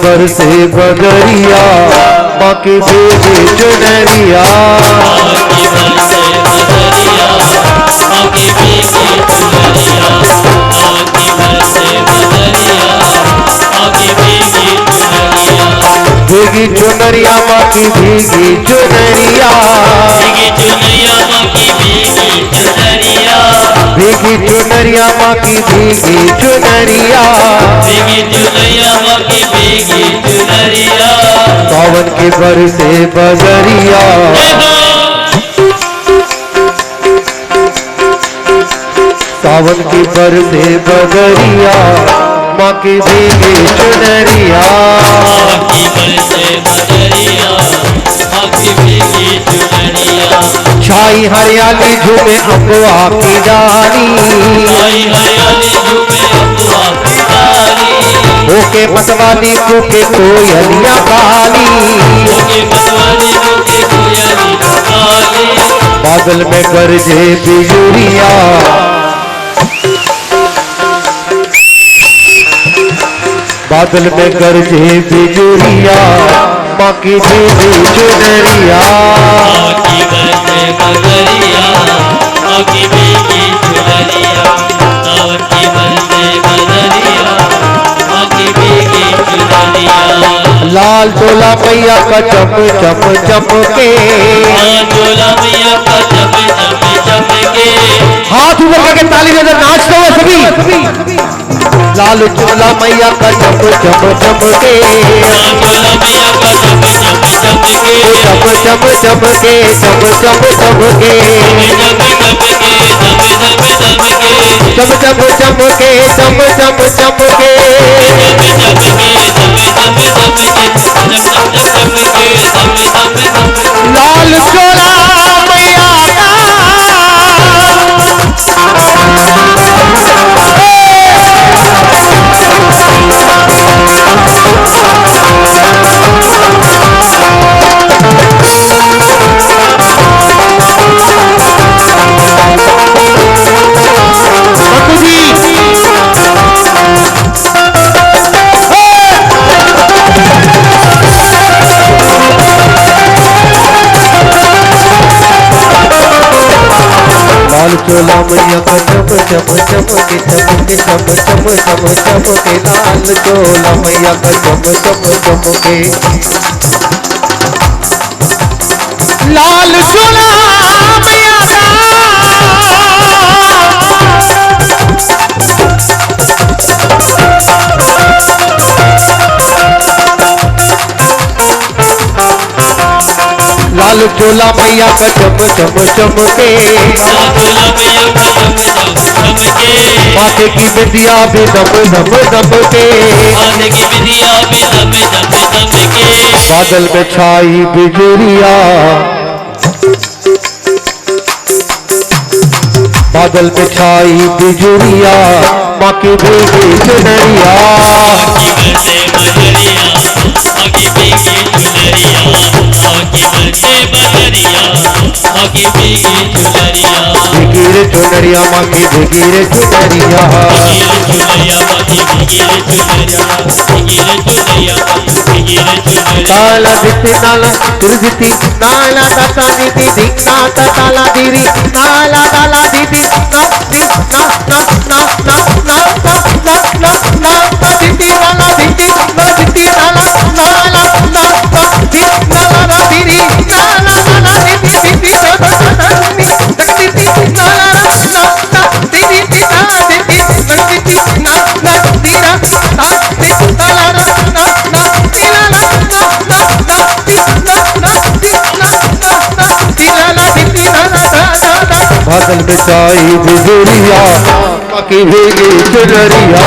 बरसे बदरिया, माँ की भीगी चुनरिया, भीगी चुनरिया माँ की भीगी चुनरिया, भीगी चुनरिया माँ की भीगी चुनरिया, सावन की बरसे बदरिया, सावन की बरसे बदरिया, माँ की भीगी चुनरिया, छाई हरियाली झूमे अम्बुआ की डाली, ओके मतवाली कुके कोयलिया काली, बादल में गरजे बिजुरिया, बादल में गरजे बिजुरिया, माँ की भीगी चुनरिया, लाल डोला मैया का चम चम चमके, हाथ ऊपर करके ताली बजा नाच रहे सभी, लाल चोला मैया का चम चम चमके, चम चम चमके, चम चम चमके, चम चम चमके, चम चम चमके, लाल चोला मैया का लाल चोला मैया का चम चम चमके, चमके चम चम चम चमके, लाल चोला मैया का चम चम चमके, लाल चोला मैया का लाल चोला मैया का चम चम चमके, माथे की बिंदिया भी दम दम दमके, बादल में छाई बिजुरिया, बादल में छाई बिजुरिया, माँ की भीगी चुनरिया, भीगी रे चुनरिया माँ की भीगी रे चुनरिया, ताला दिति नाला दुर्दिति नाला दाता दिति दिक्ना ताला दिरी नाला दाला दिति ना दि ना ना ना ना ना ना ना ना ना दिति नाला दिति ना दिति नाला नाला ना ना दि नाला ना दिरी नाला नाला दिति दिति ना ना दिति दिति नाला ना ना दिति दिति ना दिति दिति ना ना दिरा ना दिति नाला ना ना ना दिला ना ना ना ना दि ना ना दि ना ना ना दिला ना दिति ना ना ना ना बादल में छाई बिजुरिया, माँ की भीगी चुनरिया,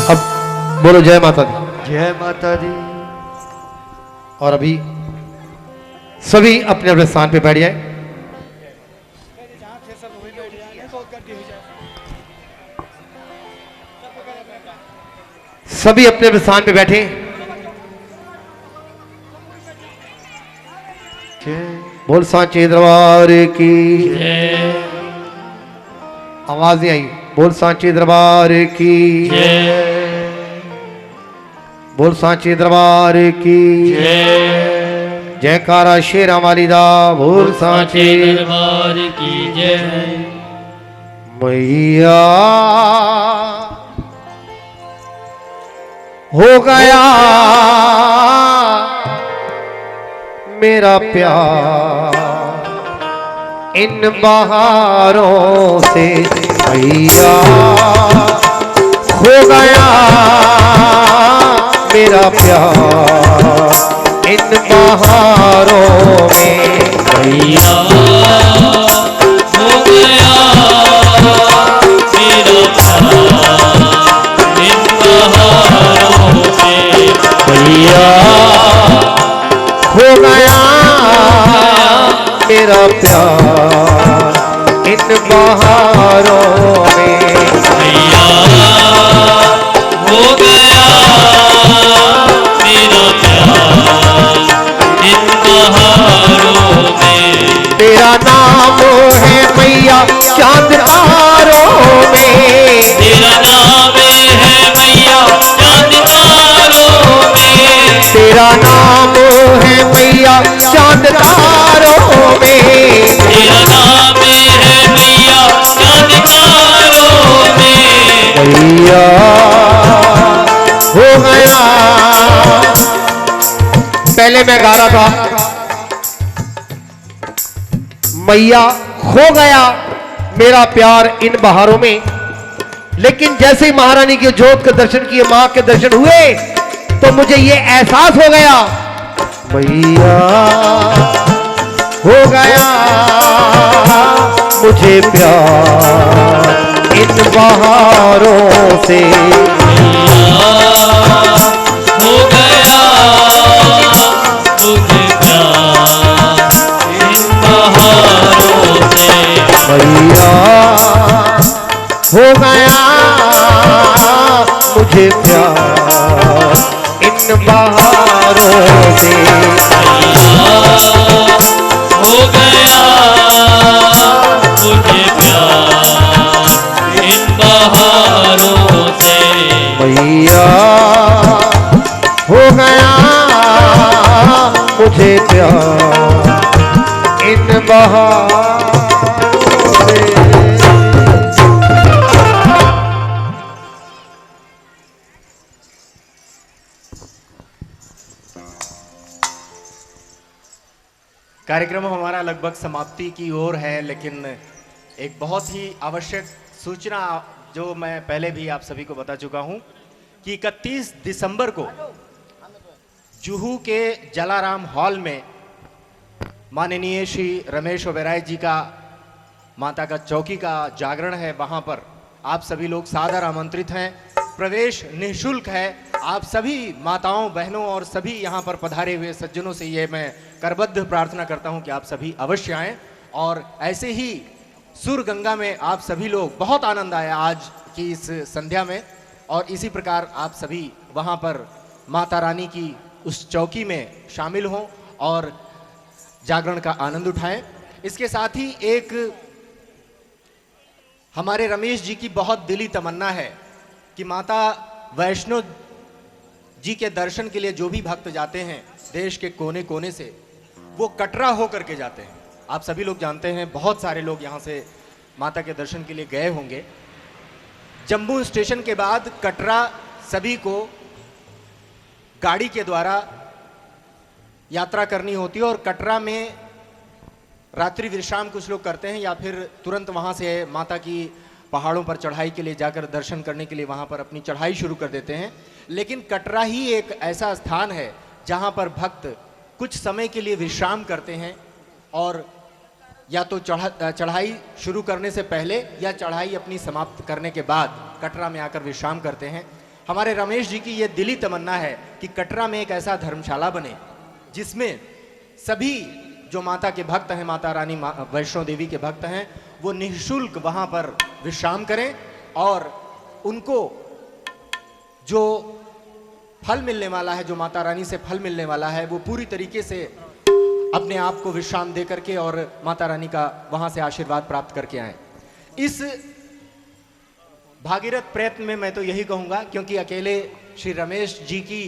अब बोलो जय माता दी, जय माता दी। और अभी सभी अपने अपने स्थान पे बैठ जाए। सभी अपने अपने स्थान पे बैठे। बोल सांचे दरबार की जय। आवाज नहीं आई। बोल सांचे दरबार की जय। बोल सांचे दरबार की जय। जयकारा शेरा वाली दा। बोल सांचे दरबार की जय। मैया हो गया मेरा प्यार इन बहारों से। मैया हो गया मेरा प्यार इन बहारों में। मैया हो गया मेरा प्यार इन बहारों में। मैया हो गया मेरा प्यार इन बहारों में। मैया हो गया मेरा प्यार इन बहारों में। तेरा नाम है मैया चांद तारों में। तेरा नाम है मैया चांद तारों में। तेरा नाम है मैया चांद तारों में। तेरा नाम है मैया चांद तारों में। मैया हो गया। पहले मैं गा रहा था मैया हो गया मेरा प्यार इन बहारों में, लेकिन जैसे ही महारानी के जोत के दर्शन किए, मां के दर्शन हुए, तो मुझे ये एहसास हो गया मैया हो गया मुझे प्यार इन बहारों से। हो गया मुझे प्यार इन बहारों से। मैया हो गया मुझे प्यार इन बहारों से। हो गया मुझे प्यार इन बहारों से। मैया हो गया मुझे प्यार इन बहारों से। कार्यक्रम हमारा लगभग समाप्ति की ओर है, लेकिन एक बहुत ही आवश्यक सूचना जो मैं पहले भी आप सभी को बता चुका हूं कि 31 दिसंबर को जुहू के जलाराम हॉल में माननीय श्री रमेश ओबेरॉय जी का माता का चौकी का जागरण है। वहां पर आप सभी लोग सादर आमंत्रित हैं। प्रवेश निःशुल्क है। आप सभी माताओं बहनों और सभी यहाँ पर पधारे हुए सज्जनों से ये मैं करबद्ध प्रार्थना करता हूँ कि आप सभी अवश्य आएं। और ऐसे ही सुर गंगा में आप सभी लोग, बहुत आनंद आया आज की इस संध्या में, और इसी प्रकार आप सभी वहाँ पर माता रानी की उस चौकी में शामिल हों और जागरण का आनंद उठाएं। इसके साथ ही एक हमारे रमेश जी की बहुत दिली तमन्ना है कि माता वैष्णो जी के दर्शन के लिए जो भी भक्त जाते हैं देश के कोने कोने से, वो कटरा होकर के जाते हैं। आप सभी लोग जानते हैं बहुत सारे लोग यहाँ से माता के दर्शन के लिए गए होंगे। जम्मू स्टेशन के बाद कटरा सभी को गाड़ी के द्वारा यात्रा करनी होती है और कटरा में रात्रि विश्राम कुछ लोग करते हैं या फिर तुरंत वहाँ से माता की पहाड़ों पर चढ़ाई के लिए जाकर दर्शन करने के लिए वहाँ पर अपनी चढ़ाई शुरू कर देते हैं। लेकिन कटरा ही एक ऐसा स्थान है जहाँ पर भक्त कुछ समय के लिए विश्राम करते हैं और या तो चढ़ाई शुरू करने से पहले या चढ़ाई अपनी समाप्त करने के बाद कटरा में आकर विश्राम करते हैं। हमारे रमेश जी की ये दिली तमन्ना है कि कटरा में एक ऐसा धर्मशाला बने जिसमें सभी जो माता के भक्त हैं, माता रानी वैष्णो देवी के भक्त हैं, वो निःशुल्क वहाँ पर विश्राम करें और उनको जो फल मिलने वाला है, जो माता रानी से फल मिलने वाला है, वो पूरी तरीके से अपने आप को विश्राम दे करके और माता रानी का वहां से आशीर्वाद प्राप्त करके आए। इस भागीरथ प्रयत्न में मैं तो यही कहूंगा, क्योंकि अकेले श्री रमेश जी की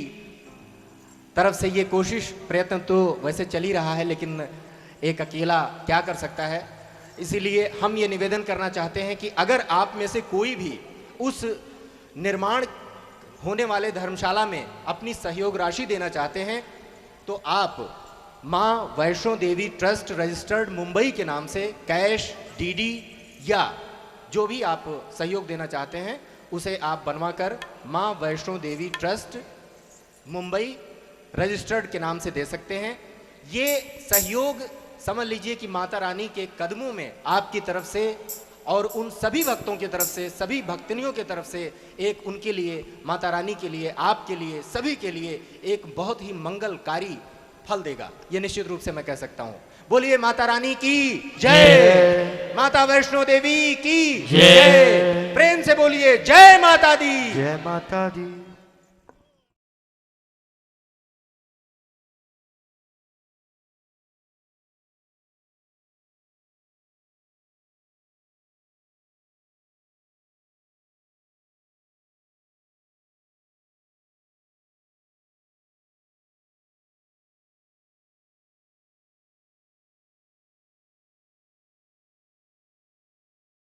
तरफ से ये कोशिश प्रयत्न तो वैसे चल ही रहा है, लेकिन एक अकेला क्या कर सकता है। इसीलिए हम ये निवेदन करना चाहते हैं कि अगर आप में से कोई भी उस निर्माण होने वाले धर्मशाला में अपनी सहयोग राशि देना चाहते हैं, तो आप माँ वैष्णो देवी ट्रस्ट रजिस्टर्ड मुंबई के नाम से कैश, डीडी या जो भी आप सहयोग देना चाहते हैं उसे आप बनवाकर माँ वैष्णो देवी ट्रस्ट मुंबई रजिस्टर्ड के नाम से दे सकते हैं। ये सहयोग समझ लीजिए कि माता रानी के कदमों में आपकी तरफ से और उन सभी भक्तों की तरफ से, सभी भक्तनियों की तरफ से एक उनके लिए, माता रानी के लिए, आपके लिए, सभी के लिए एक बहुत ही मंगलकारी फल देगा, ये निश्चित रूप से मैं कह सकता हूं। बोलिए माता रानी की जय, माता वैष्णो देवी की जय, प्रेम से बोलिए जय माता दी। जय माता दी।